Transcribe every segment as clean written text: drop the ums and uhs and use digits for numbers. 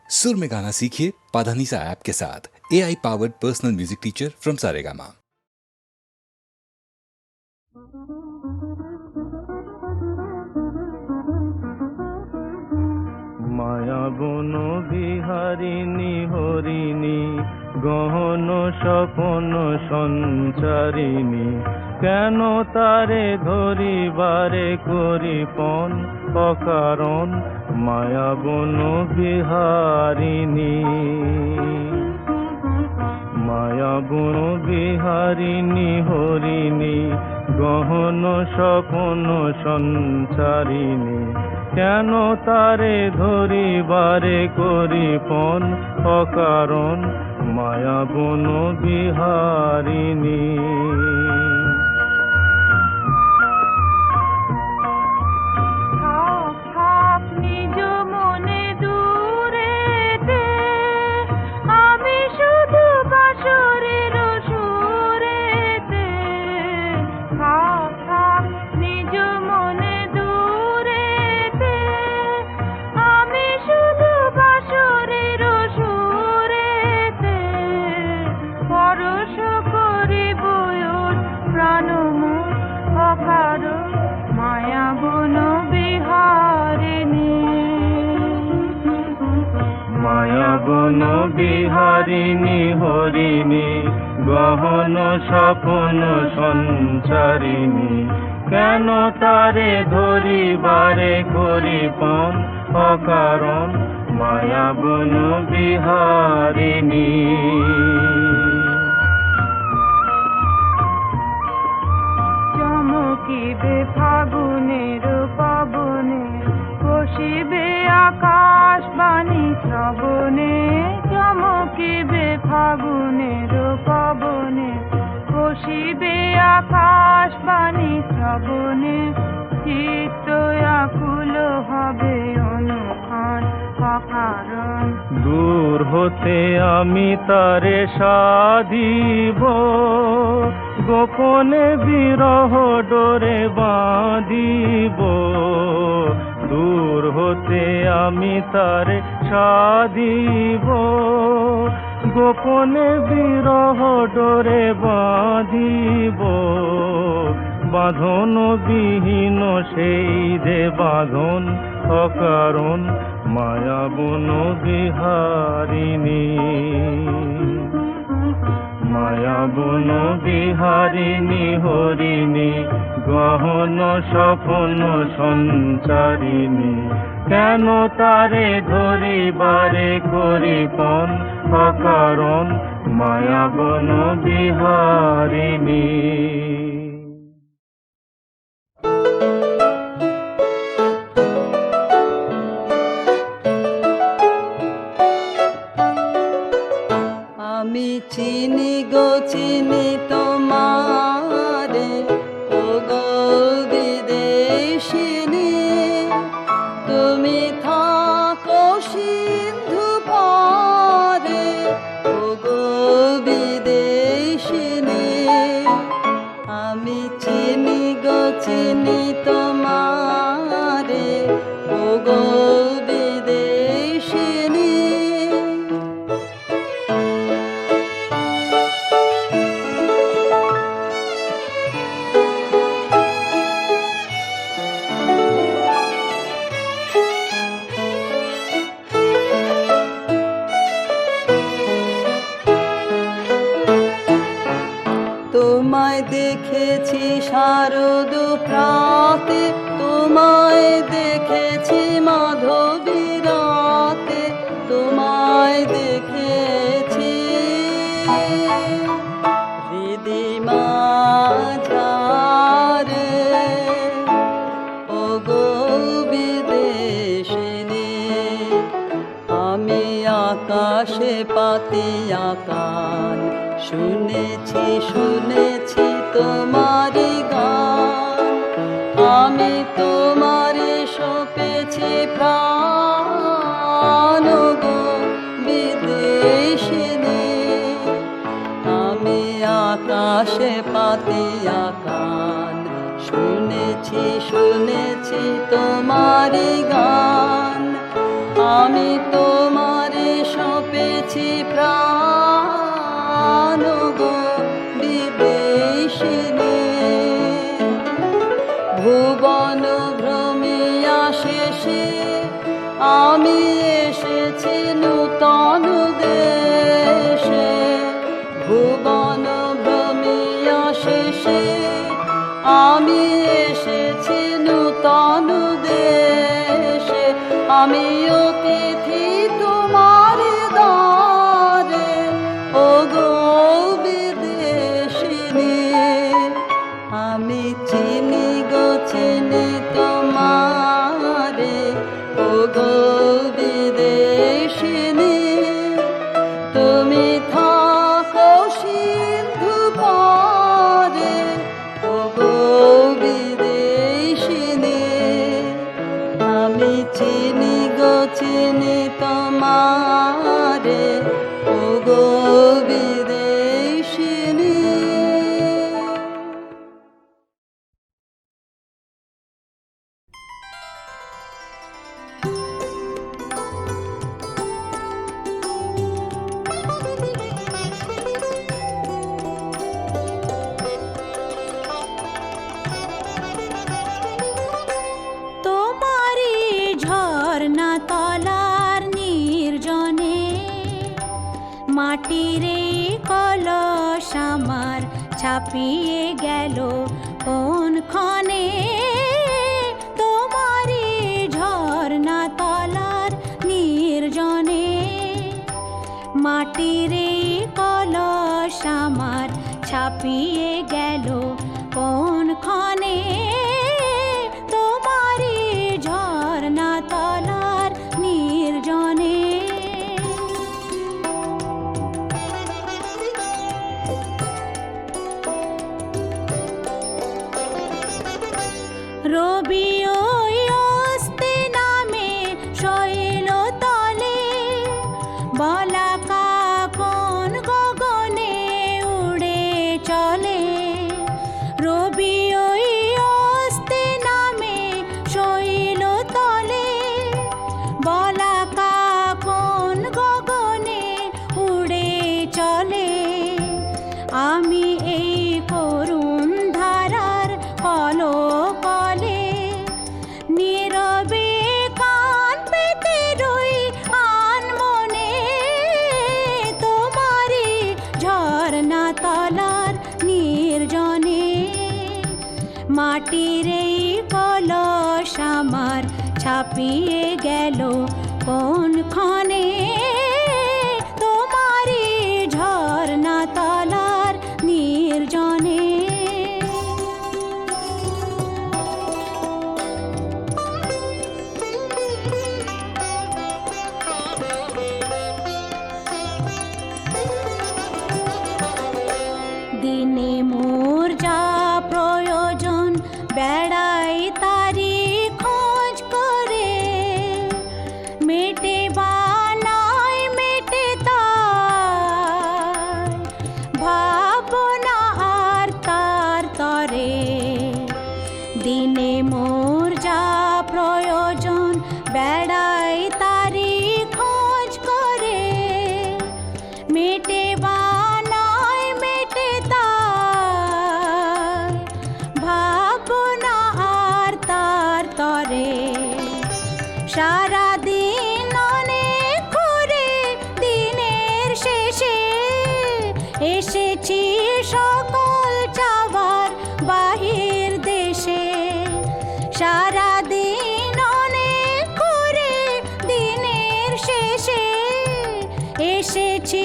सुर में गाना सीखिए पाधानीसा ऐप के साथ। AI powered personal music teacher from Saregama. মায়া বন বিহারিণী হরিণী গহন স্বপন সঞ্চারিণী, কেন তারে ধরিবারে করিপন অকারণ মায়া বন বিহারিণী। মায়া বন বিহারিণী হরিণী গহন স্বপন সঞ্চারিণী, কেন তারে ধরিবারে করিপন অকারণ মায়া বন বিহারিণী। মায়া বন বিহারিণী হরিণী গহন স্বপন সঞ্চারিণী, কেন তারে ধরিবারে করিপন অকারণ মায়া বন বিহারিণী। চমকিবে ফাগুনের পবনে, বসিবে আকাশ বাণী শ্রবণে। চমকিবে ফাগুনের পবনে, বসিবে আকাশ বাণী শ্রবণে। চিত্ত আকুল হবে অনুক্ষণ অকারণ, দূর হতে আমি তারে সাধিব, গোপনে বিরহ ডোরে বাঁধিব। দূর হতে আমি তারে সাধিব, গোপনে বিরহ ডোরে বাঁধিব। বাঁধন বিহীন সেই যে বাঁধন অকারণ মায়া বন বিহারিণী। মায়া বন বিহারিণী হরিণী গহন স্বপন সঞ্চারিণী, কেন তারে ধরিবারে করিপন অকারণ মায়া বন বিহারিণী। আমি চিনি গো চিনি তোমারে, ও গো বিদেশিনী। তুমি থাকো সিন্ধু পারে, ও গো বিদেশিনী। আমি চিনি গো চিনি তোমারে, ও গো বিদেশিনী। তোমায় দেখেছি শারদ প্রাতে, তোমায় দেখেছি মাধবী রাতে, তোমায় দেখেছি হৃদি মাঝারে, ও গো বিদেশিনী। আমি আকাশে পাতিয়া কান, শুনেছি শুনেছি তোমারি গান। আমি তোমারে সপেছি প্রাণ, গো বিদেশিনী। আমি আকাশে পাতিয়া কান, শুনেছি শুনেছি তোমারি গান। আমি তোমারে আমি অতিথি তোমার দ্বারে, ওগো বিদেশিনী। আমি চিনি গো চিনি তোমারে, ওগো বিদেশিনী। তুমি থাকো সিন্ধু পারে, ওগো বিদেশিনী। আমি চিনি গো চিনি তোমারে, ওগো বিদেশিনী। তোমারি ঝর্ণা তলার নির্জনে, মাটির এই কলস আমার ছাপিয়ে গেল কোন ক্ষণে। তোমারি ঝর্ণা তলার নির্জনে, মাটির এই কলস আমার ছাপিয়ে গেল কোন ক্ষণে। তোমারি ঝর্ণা তলার নির্জনে। রবি ওই অস্তে নামে শৈল তলে, বলাকা কোন গগনে উড়ে চলে। রবি ওই অস্তে নামে শৈল তলে, বলাকা কোন গগনে উড়ে চলে। আমি এই করুণ ধারার কলকলে, নীরবে কান পেতে রই আনমনে। তোমারি ঝর্ণা তলার নির্জনে, মাটির এই কলস আমার ছাপিয়ে গেল কোন ক্ষণে। তোমারি ঝর্ণা তলার নির্জনে। দিনে মোর যা প্রয়োজন বেড়াই তারি খোঁজ করে, মেটে বা নাই মেটে তার ভাবনা আর তার তরে। দিনে মোর যা প্রয়োজন বেড়াই তারি খোঁজ করে, মেটে বা নাই মেটে তার ভাবনা আর তার তরে। সারা দিন অনেক করে দিনের শেষে এসেছি সকল চাওয়ার বাহির দেশে। সারা দিন অনেক করে দিনের শেষে এসেছি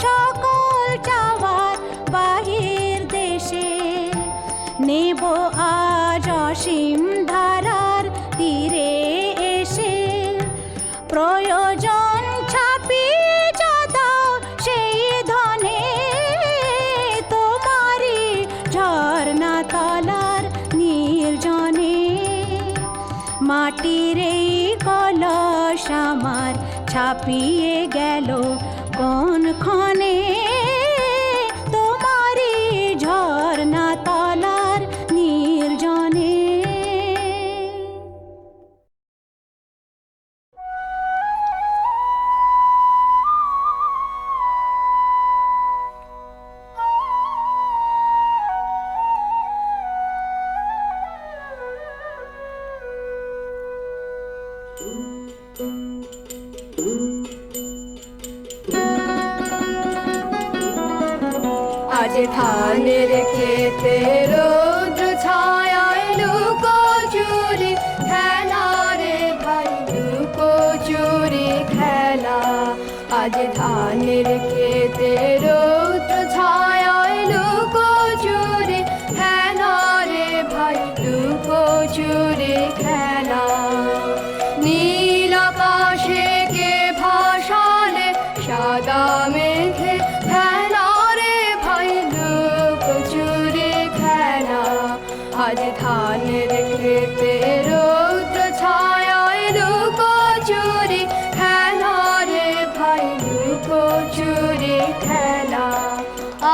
সকল চাওয়ার বাহির দেশে। নেব আজ অসীম ধারার তীরে এসে, প্রয়োজন ছাপিয়ে যথা সেই ধনে। তোমারি ঝর্ণা তলার নির্জনে, মাটির এই কলস আমার ছাপিয়ে গেল কোন ক্ষণে। তোমারি ঝর্ণা তলার নির্জনে। আজ ধানের খেতে রৌদ্র ছায়ায় লুকো চুরি খেলা রে ভাই লুকো আজ ধানের খেতে রৌদ্র ছায়ায় লুকো চুরি খেলা রে ভাই লুকো চুরি খেলা নীল আকাশে কে ভাসালে সাদা মেঘে খেলা রে ভাই লুকো চুরি খেলা আজ ধানের খেতে রৌদ্র ছায়ায় লুকো চুরি খেলা রে ভাই লুকো চুরি খেলা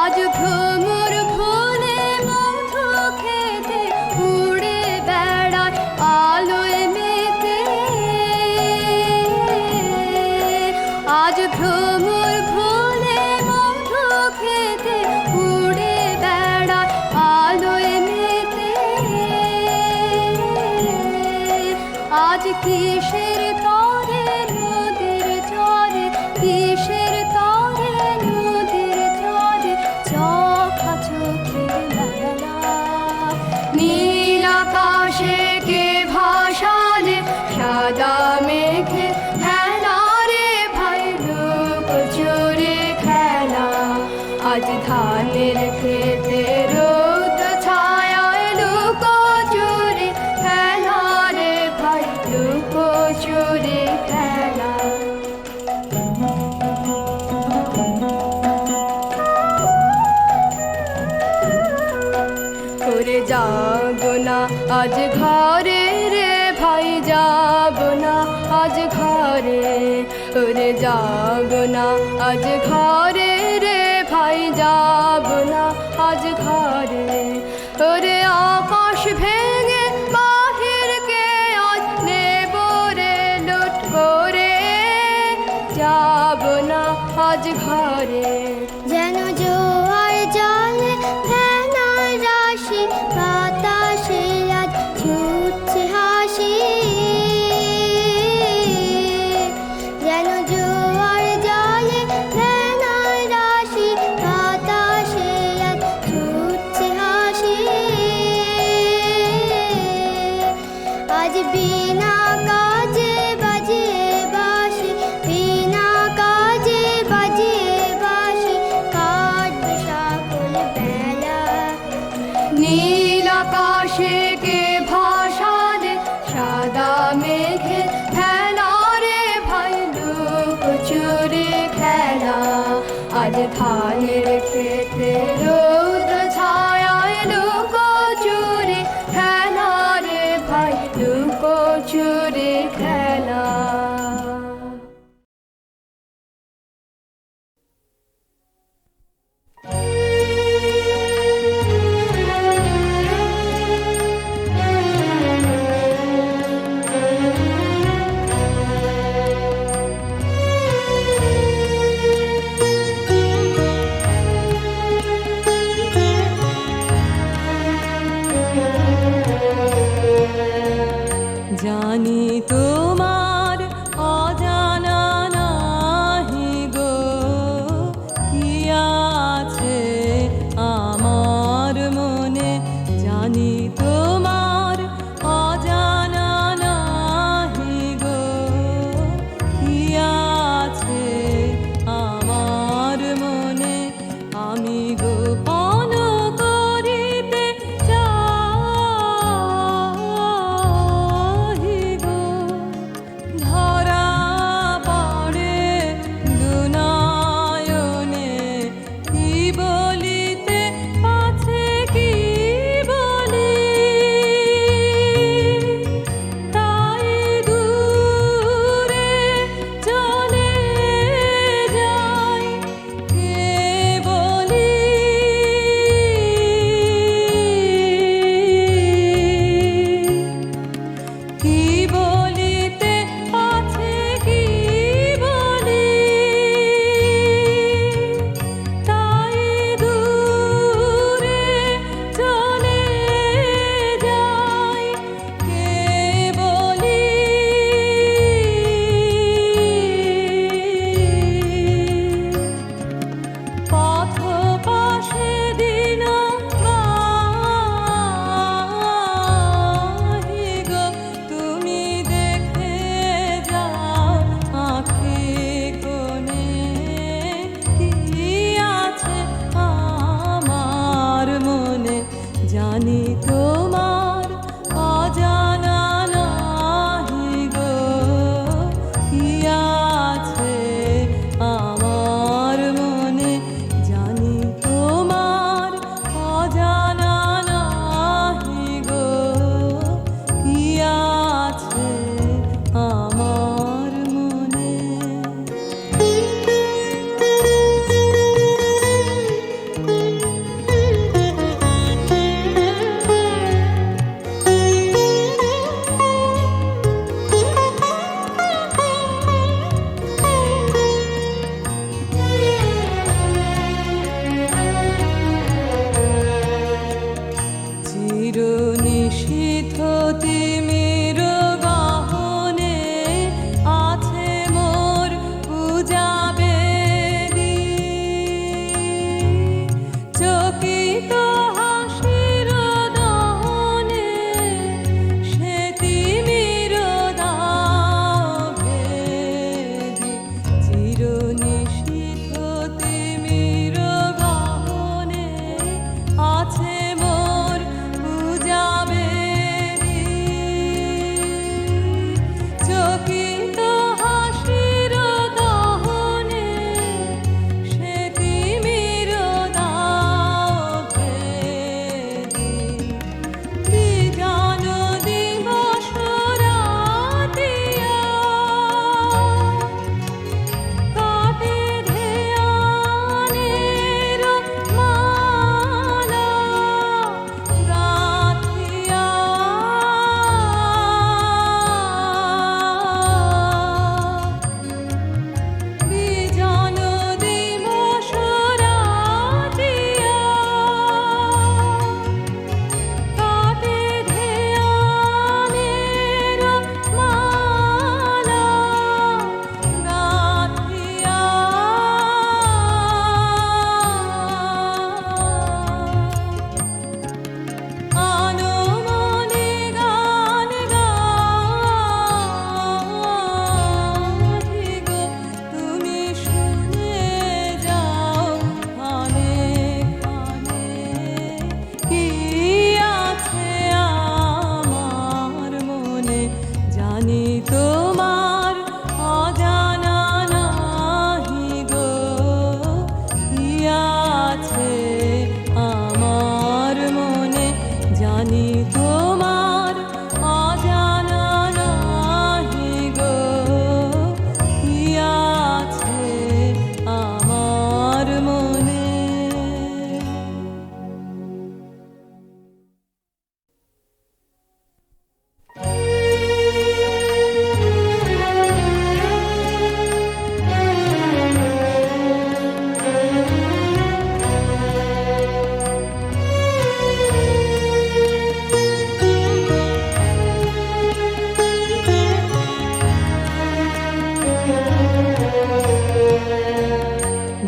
আজ ভ্রমর ফুলে মধু খেতে উড়ে বেড়ায় আলোয় মেতে আজ ভ্রমর ফুলে মধু খেতে উড়ে বেড়ায় আলোয় মেতে আজ কিসের তরে নদীর চরে কিসের তরে নদীর চরে চোখা চোখের মেলা নীল আকাশে কে ভাসালে সাদা মেঘে খেলা রে ভাই লুকো চুরি খেলা আজ ধানের খেতে রৌদ্র ছায়ায় লুকো চুরি খেলা রে ভাই লুকো চুরি খেলা করে যাবো না আজ ঘরে রে ভাই যাবো না আজ ঘরে ওরে যাবো না আজ ঘরে রে ভাই যাবো না আজ ঘরে ওরে আকাশ ভেঙে বাহিরকে আজ নেব রে লুট করে যাবো না আজ ঘরে যেন জোয়ার জলে ফেনা রাশি বাতাসে আজ ছুটছে হাসি যেন জোয়ার জলে ফেনা রাশি বাতাসে আজ ছুটছে হাসি আজ বিনা কাজে বাজিয়ে বাঁশি বিনা কাজে বাজিয়ে বাঁশি কাটবে সকল বেলা নীল আকাশে কে ভাসালে সাদা মেঘে খেলা রে ভাই লুকো চুরি খেলা আজ ধানের খেতে রৌদ্র ছায়ায় লুকো চুরি খেলা রে ভাই লুকো চুরি খেলা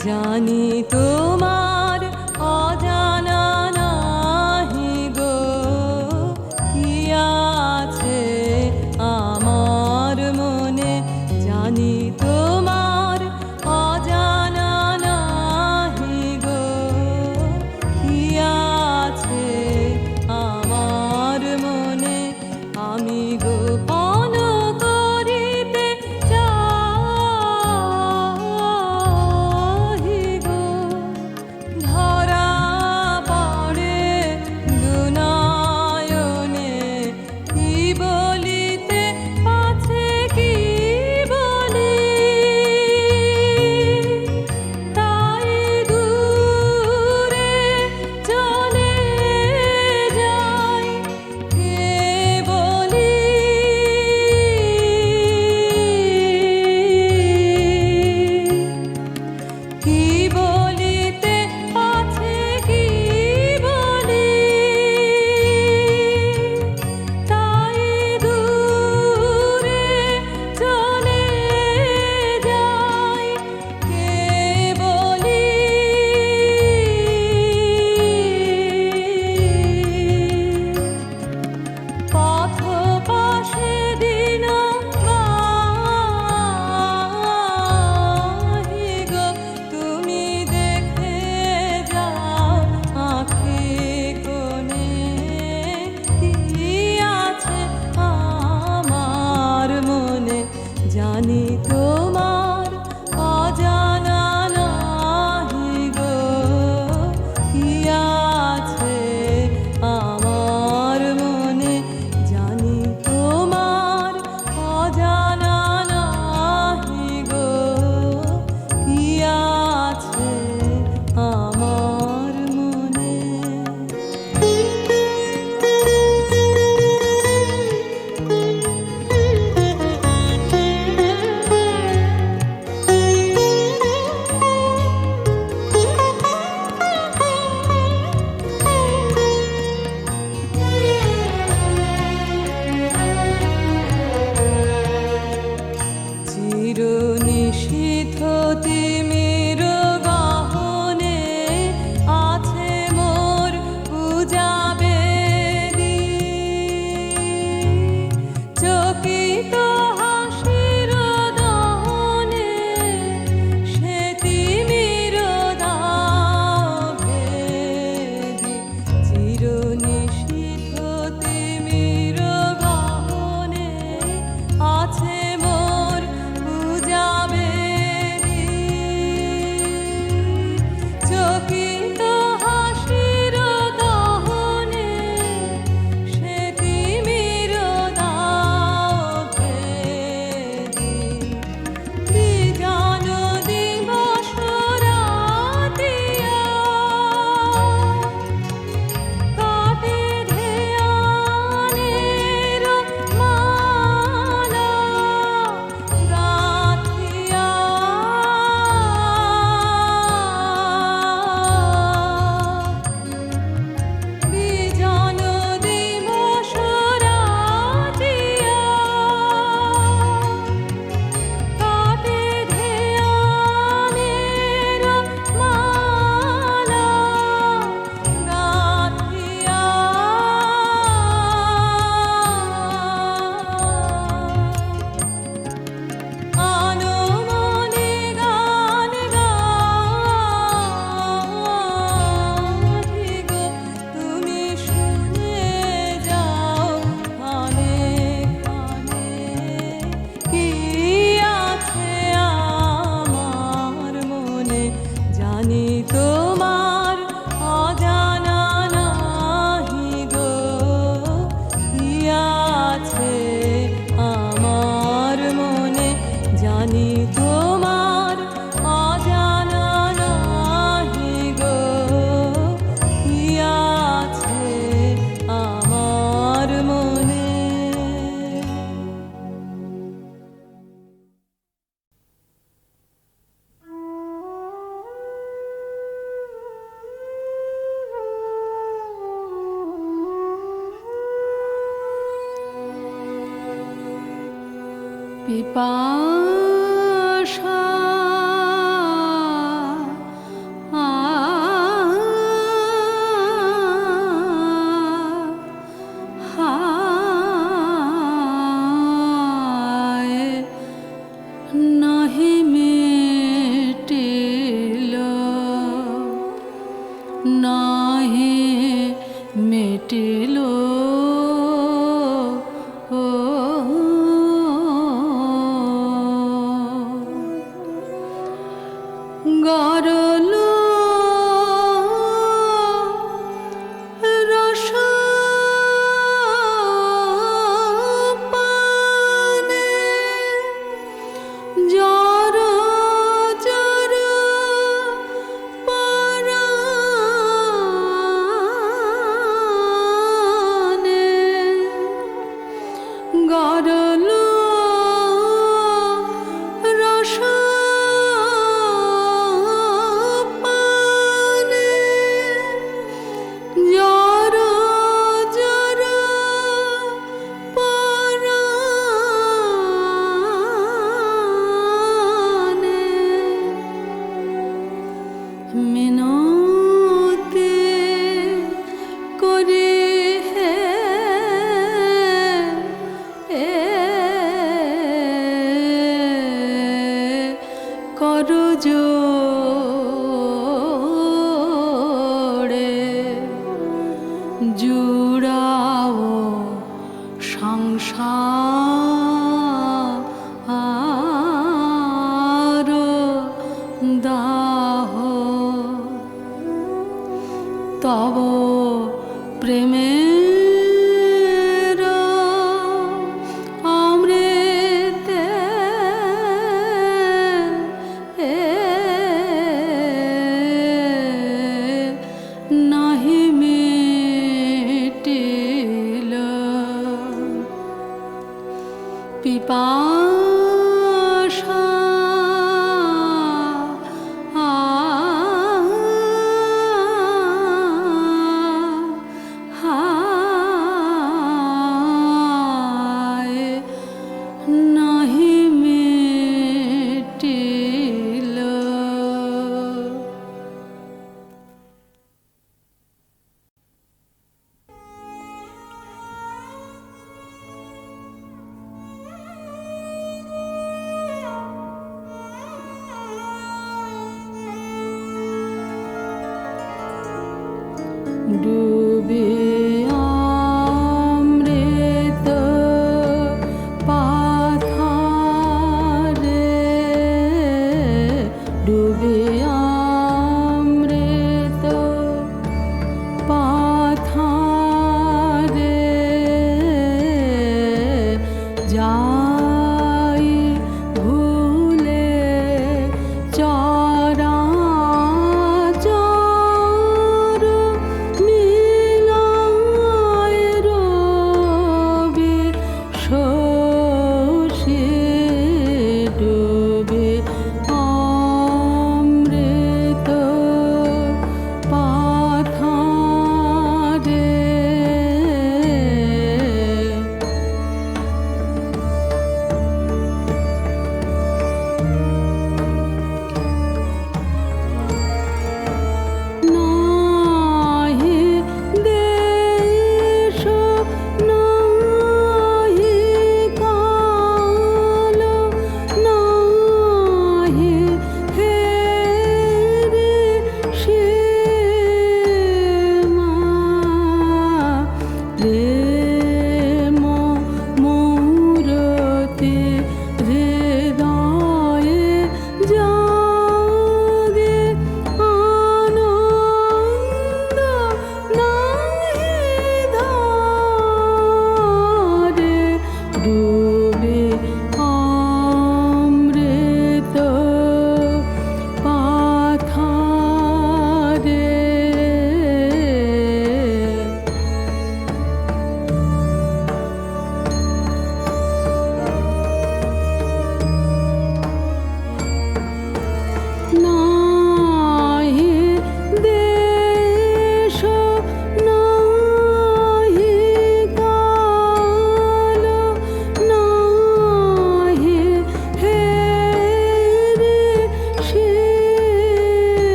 জানি তোমার অজানা নাহি গো কি আছে আমার মনে, জানি তোমার অজানা নাহি গো কি আছে আমার মনে। আমি গোপন করিতে চাহি গো, ধরা পড়ে দুনয়নে কি বলিতে পাছে কি বলি, তাই দূরে চলে যাই কে বলি। কি বলিতে পাছে কি বলি, তাই দূরে চলে যাই কে বলি। পথ পাশে দিন বাহি গো, তুমি দেখে যাও আঁখি কোণে কি আছে আমার মনে। জানি তোমার অজানা নাহি গো কি আছে আমার মনে, জানি তোমার অজানা নাহি গো কি আছে আমার মনে। চির নিশীথ তিমির গহনে আছে মোর পূজা বেদী, চকিত হাসির দহনে সে তিমির দাও ভেদি। চির নিশীথ তিমির গহনে আছে মোর পূজা বেদী, চকিত হাসির দহনে সে তিমির দাও ভেদি। বিজন দিবস রাতিয়া কাটে ধ্যানের মালা গাথিয়া, বিজন দিবস রাতিয়া কাটে ধ্যানের মালা গাথিয়া। আনমনে গান গাহি গো, তুমি শুনে যাও কানে কানে কি আছে আমার মনে। জানি তোমার অজানা নাহি গো কি আছে আমার মনে, জানি তোমার অজানা নাহি গো কি আছে আমার মনে। পিপাসা গরল রস পানে জর জর পরাণে গরল রস পানে জর জর পরাণে মিনতি করে হে করো জোড়ে জুড়াও সংসার দাহ তব প্রেমের অমৃতে নাহি মিটিল পিপাসা হায় নাহি মিটিল ডুবে অমৃত পাথারে ডুবে অমৃত পাথারে যাই ভুলে চরাচর মিলায় রবি শশী ডুবে অমৃত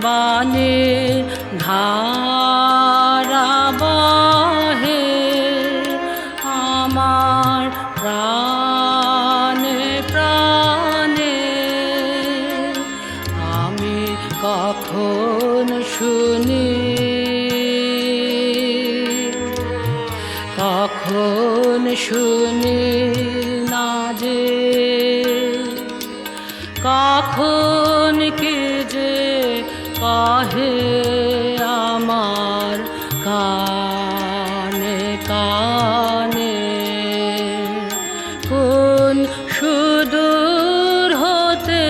বানে ধারা বহে আমার প্রাণে প্রাণে আমি কখন শুনি কখন শুনি না যে কখন কে যে কহে আমার কানে কানে কোন সুদূর হতে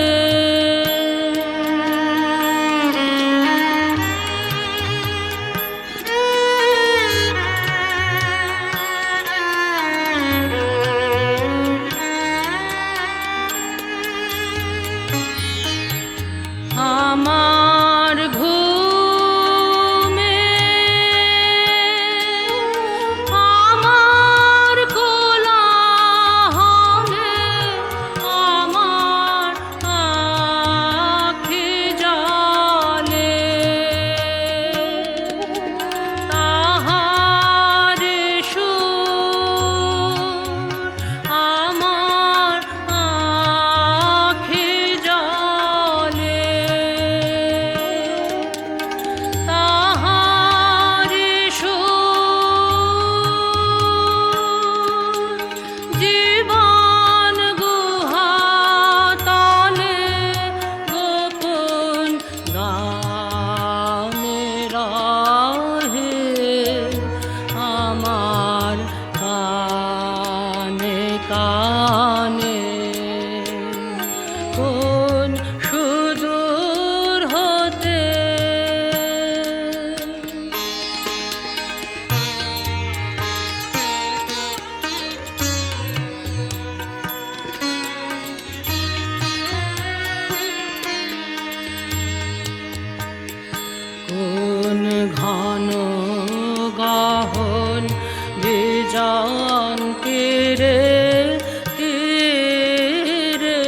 আমার ঘুমে আমার কোলাহলে আমার আখি জলে তাহারে সুর আমার আখি জলে তাহারে সুর জীবন গুহা তলে গোপন গানে রহে আমার কানে কানে কোন সুদূর হতে কোন ঘন গহন বিজন তীরে তীরে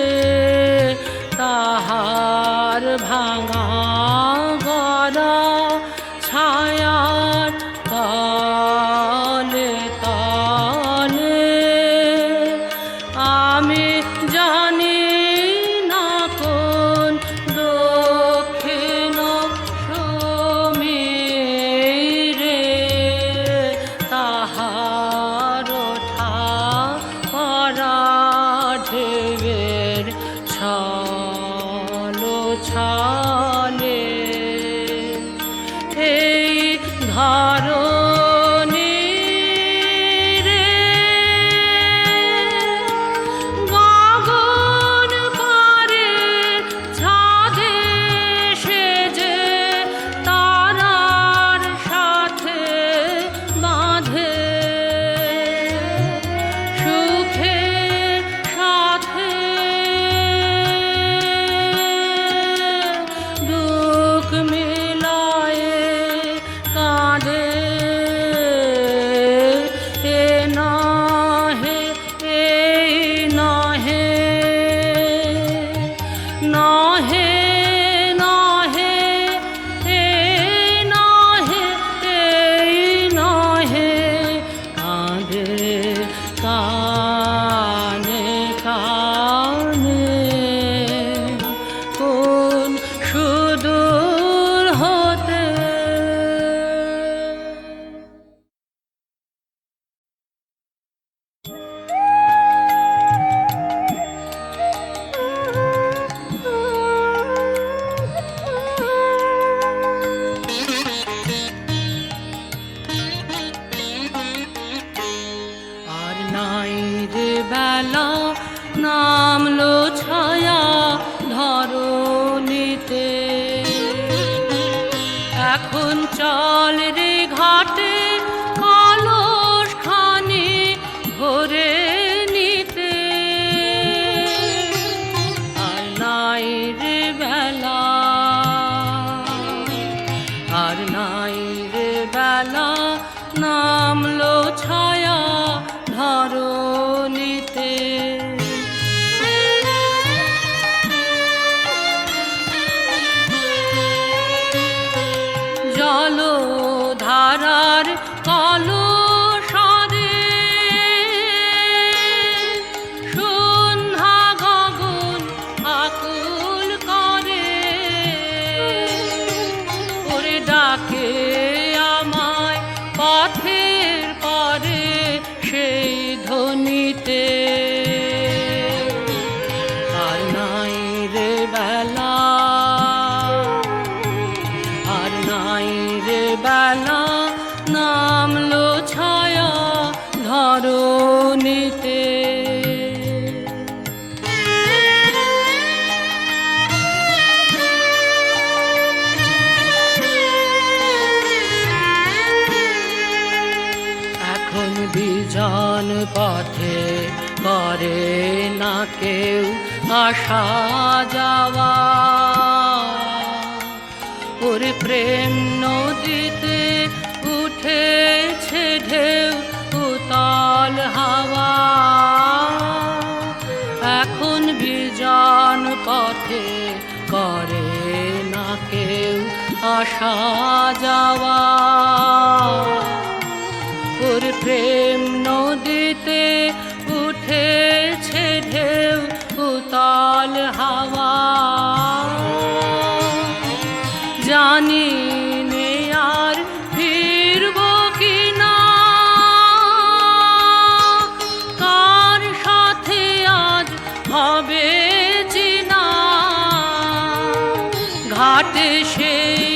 তাহার ভাঙা গড়া ছায়ার তলে তলে আমি জানি না কোন দক্ষিণ সমীরে তাহার ওঠা পড়া ঢেউয়ের ছলো ছলে এই ধরণী রে গগন পারে ছাদে সেজে তারার সাথে বাঁধে সুখের সাথে দুঃখ মিলায়ে কাঁদে এ নহে এই নহে নহে নহে এই নহে এই নহে কাঁদে কানে কানে কোন সুদূর হতে আর নাই রে বেলা নামলো ছায়া ধরণীতে এখন চল রে ঘাটে কলস খানি ভরে নিতে আর নাই রে বেলা আর নাই রে বেলা নামলো ছায়া ধরণীতে কেউ আসা যাওয়া। ওরে প্রেম নদীতে উঠেছে ঢেউ উতাল হাওয়া, এখন বিজন পথে করে না কেউ আসা যাওয়া। ওর প্রেম নদীতে উঠেছে ঢেউ উতাল হাওয়া, জানি নে আর ফিরব কি না, কার সাথে আজ হবে চিনা। ঘাটে সেই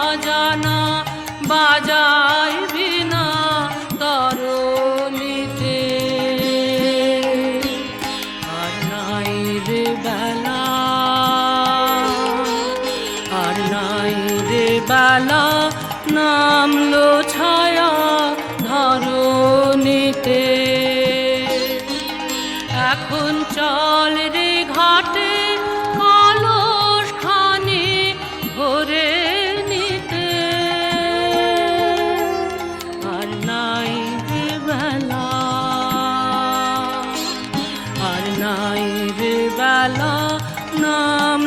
অজানা বাজায় বিনা তরণীতে, আর নাই রে বেলা, আর নাই রে বেলা, নামলো ছায়া ধরণীতে। এখন চল রে ঘাটে কলস খানি ভরে নিতে, আর নাই রে বেলা, আর নাই রে বেলা, নাম